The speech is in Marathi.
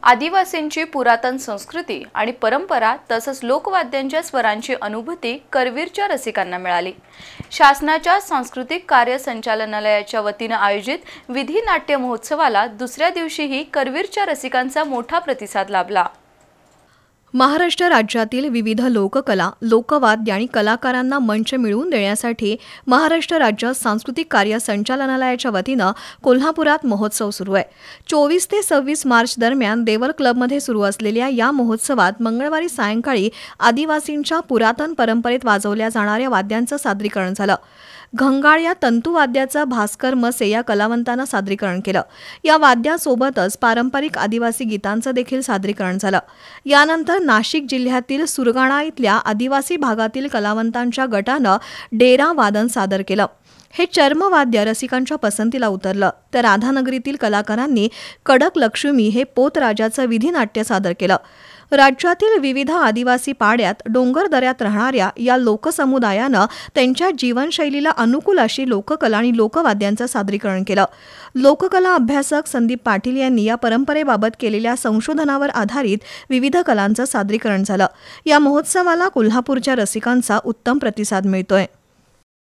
आदिवासींची पुरातन संस्कृती आणि परंपरा तसंच लोकवाद्यांच्या स्वरांची अनुभूती करवीरच्या रसिकांना मिळाली। शासनाच्या सांस्कृतिक कार्य संचालनालयाच्या वतीने आयोजित विधी नाट्य महोत्सवाला दुसऱ्या दिवशीही करवीरच्या रसिकांचा मोठा प्रतिसाद लाभला। महाराष्ट्र राज्यातील विविध लोककला, लोकवाद्य आणि कलाकारांना मंच मिळवून देण्यासाठी महाराष्ट्र राज्य सांस्कृतिक कार्य संचालनालयाच्या वतीने कोल्हापुरात महोत्सव सुरू आहे। 24 ते 26 मार्च दरम्यान देवल क्लबमध्ये सुरू असलेल्या या महोत्सवात मंगळवारी सायंकाळी आदिवासींच्या पुरातन परंपरेत वाजवल्या जाणाऱ्या वाद्यांचं सादरीकरण झालं। घंगाळ या तंतुवाद्याचा भास्कर मसे या कलावंतांना सादरीकरण केलं। या वाद्यासोबतच पारंपरिक आदिवासी गीतांचं देखील सादरीकरण झालं। यानंतर नाशिक जिल्ह्यातील सुरगाणा इथल्या आदिवासी भागातील कलावंतांच्या गटानं डेरा वादन सादर केलं। हे चर्मवाद्य रसिकांच्या पसंतीला उतरलं। तर राधानगरीतील कलाकारांनी कडक लक्ष्मी हे पोतराजाचं विधी नाट्य सादर केलं। राज्यातील विविध आदिवासी पाड्यात डोंगर दऱ्यात राहणाऱ्या या लोकसमुदायानं त्यांच्या जीवनशैलीला अनुकूल अशी लोककला आणि लोकवाद्यांचं सादरीकरण केलं। लोककला अभ्यासक संदीप पाटील यांनी या परंपरेबाबत केलेल्या संशोधनावर आधारित विविध कलांचं सादरीकरण झालं। या महोत्सवाला कोल्हापूरच्या रसिकांचा उत्तम प्रतिसाद मिळतोय।